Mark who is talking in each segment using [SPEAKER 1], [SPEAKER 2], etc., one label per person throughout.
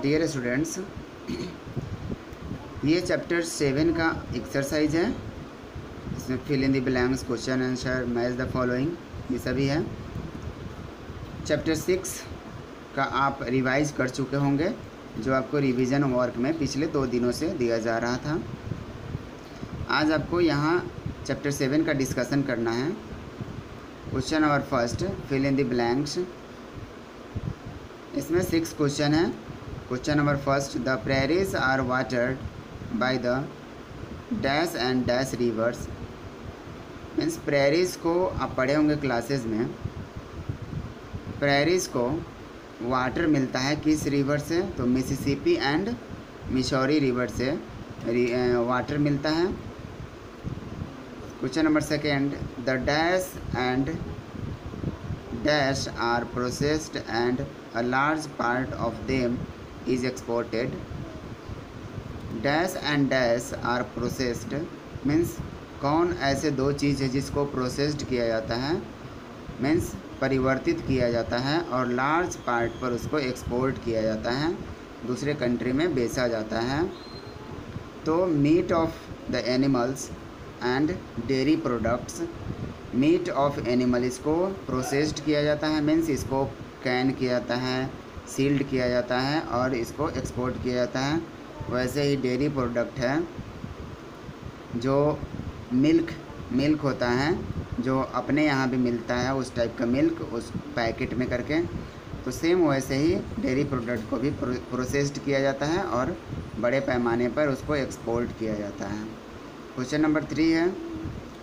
[SPEAKER 1] Dear students, ये chapter 7 का exercise है। इसमें fill in the blanks, question answer, match the following, ये सभी है। चैप्टर 6 का आप रिवाइज कर चुके होंगे, जो आपको रिवीजन वर्क में पिछले 2 दिनों से दिया जा रहा था। आज आपको यहाँ चैप्टर 7 का डिस्कशन करना है। Question number first, fill in the blanks. इसमें 6 क्वेश्चन है। Question number first, the prairies are watered by the dash and dash rivers. Means prairies को आप पढ़े होंगे क्लासेस में। प्रेरीज को वाटर मिलता है किस रिवर से? तो मिसिसिपी एंड मिसौरी रिवर से वाटर मिलता है। Question number second, the dash and dash are processed and a large part of them is exported. Dash and dash are processed means कौन ऐसे दो चीज़ है जिसको प्रोसेस्ड किया जाता है, मीन्स परिवर्तित किया जाता है, और लार्ज पार्ट पर उसको एक्सपोर्ट किया जाता है, दूसरे कंट्री में बेचा जाता है। तो meat of the animals and dairy products, meat of animal इसको प्रोसेस्ड किया जाता है, मीन्स इसको कैन किया जाता है, सील्ड किया जाता है और इसको एक्सपोर्ट किया जाता है। वैसे ही डेयरी प्रोडक्ट है, जो मिल्क होता है, जो अपने यहाँ भी मिलता है उस टाइप का मिल्क, उस पैकेट में करके, तो सेम वैसे ही डेयरी प्रोडक्ट को भी प्रोसेस्ड किया जाता है और बड़े पैमाने पर उसको एक्सपोर्ट किया जाता है। क्वेश्चन नंबर 3 है,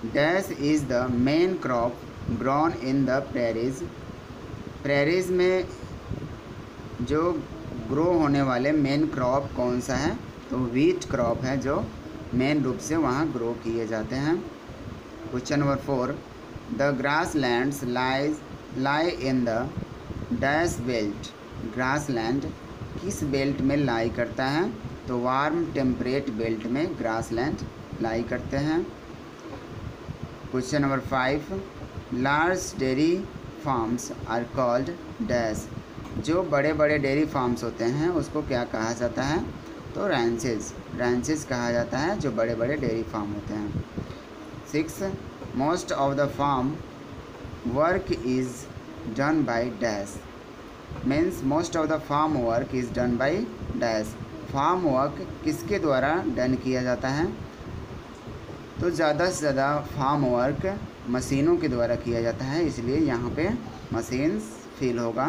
[SPEAKER 1] dash is the main crop grown in the prairies. Prairies में जो ग्रो होने वाले मेन क्रॉप कौन सा है? तो व्हीट क्रॉप है, जो मेन रूप से वहाँ ग्रो किए जाते हैं। Question number 4, the grass lands lie in the dash belt. Grass land किस बेल्ट में लाई करता है? तो वार्म टेम्परेट बेल्ट में ग्रास लैंड लाई करते हैं। Question number 5, large dairy farms are called dash. जो बड़े बड़े डेयरी फार्म्स होते हैं उसको क्या कहा जाता है? तो रैंचेस कहा जाता है, जो बड़े बड़े डेयरी फार्म होते हैं। 6, most of the farm work is done by dash. Means most of the farm work is done by dash. Farm work किसके द्वारा डन किया जाता है? तो ज़्यादा से ज़्यादा फार्म वर्क मशीनों के द्वारा किया जाता है, इसलिए यहाँ पे मशीन्स फील होगा।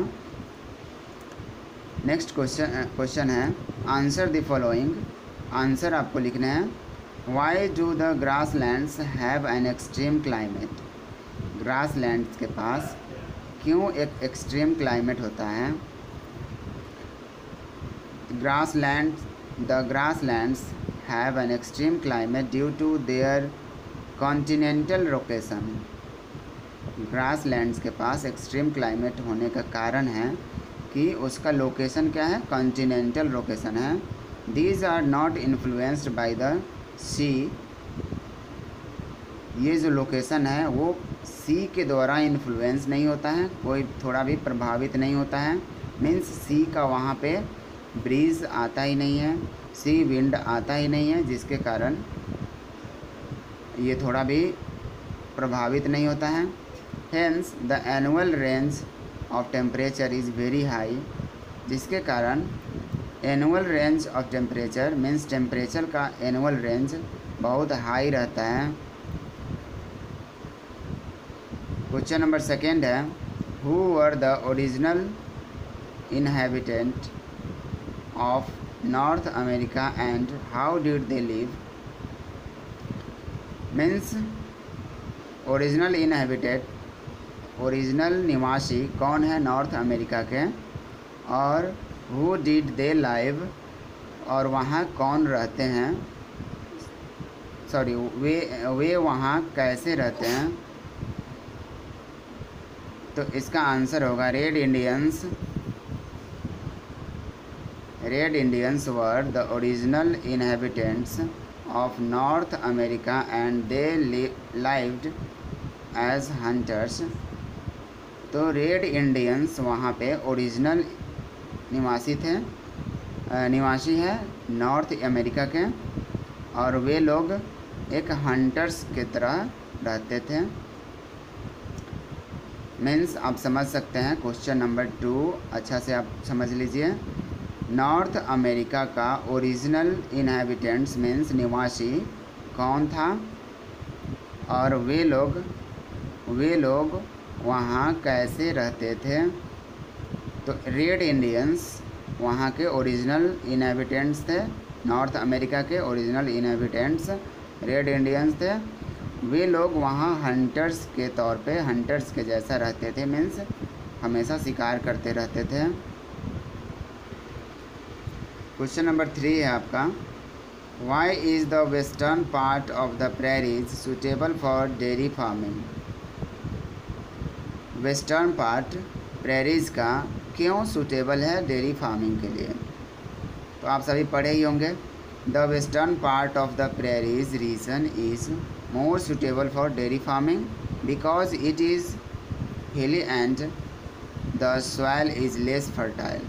[SPEAKER 1] नेक्स्ट क्वेश्चन है, आंसर द फॉलोइंग। आंसर आपको लिखना है, why do the grass lands have an extreme climate. Grass lands के पास क्यों एक एक्सट्रीम क्लाइमेट होता है? The grass lands have an extreme climate due to their continental location. Grasslands के पास एक्सट्रीम क्लाइमेट होने का कारण है कि उसका लोकेशन क्या है? कॉन्टिनेंटल लोकेशन है। These are not influenced by the sea. ये जो लोकेशन है वो सी के द्वारा इन्फ्लुएंस नहीं होता है, कोई थोड़ा भी प्रभावित नहीं होता है। मीन्स सी का वहाँ पे ब्रीज आता ही नहीं है, सी विंड आता ही नहीं है, जिसके कारण ये थोड़ा भी प्रभावित नहीं होता है। Hence the annual range of temperature is very high, जिसके कारण annual range of temperature means temperature का एनुअल रेंज बहुत हाई रहता है। क्वेश्चन नंबर 2 है, who were the original inhabitant of North America and how did they live. Means original निवासी कौन है नॉर्थ अमेरिका के, और हु डिड दे लाइव, और वहाँ कौन रहते हैं, सॉरी वे वहाँ कैसे रहते हैं। तो इसका आंसर होगा red Indians were the original inhabitants of North America and they lived as hunters. तो रेड इंडियंस वहाँ पे ओरिजिनल निवासी थे, निवासी है नॉर्थ अमेरिका के, और वे लोग एक हंटर्स की तरह रहते थे। मीन्स आप समझ सकते हैं क्वेश्चन नंबर 2 अच्छा से आप समझ लीजिए। नॉर्थ अमेरिका का ओरिजिनल इनहेबिटेंट्स मीन्स निवासी कौन था, और वे लोग वहाँ कैसे रहते थे। तो रेड इंडियंस वहाँ के ओरिजिनल इनहेबिटेंट्स थे। नॉर्थ अमेरिका के ओरिजिनल इनहेबिटेंट्स रेड इंडियंस थे। वे लोग वहाँ हंटर्स के तौर पे, हंटर्स के जैसा रहते थे, मीन्स हमेशा शिकार करते रहते थे। क्वेश्चन नंबर 3 है आपका, why is the western part of the prairies suitable for dairy farming. Western part prairies का क्यों सूटेबल है डेयरी फार्मिंग के लिए। तो आप सभी पढ़े ही होंगे। The western part of the prairies region is more suitable for dairy farming because it is hilly and the soil is less fertile.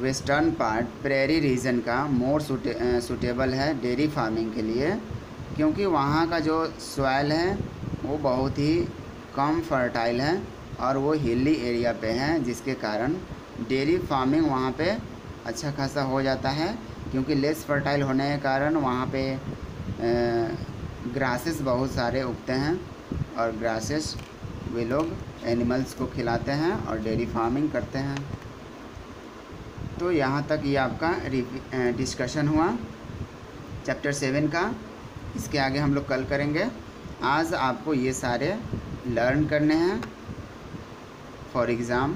[SPEAKER 1] Western part prairie region का मोर सूटेबल है डेयरी फार्मिंग के लिए, क्योंकि वहाँ का जो soil है वो बहुत ही कम फर्टाइल है और वो हिली एरिया पे है, जिसके कारण डेयरी फार्मिंग वहाँ पे अच्छा खासा हो जाता है। क्योंकि लेस फर्टाइल होने के कारण वहाँ पे ग्रासेस बहुत सारे उगते हैं, और ग्रासेस वे लोग एनिमल्स को खिलाते हैं और डेयरी फार्मिंग करते हैं। तो यहाँ तक ये आपका डिस्कशन हुआ चैप्टर 7 का। इसके आगे हम लोग कल करेंगे। आज आपको ये सारे लर्न करने हैं फॉर एग्ज़ाम।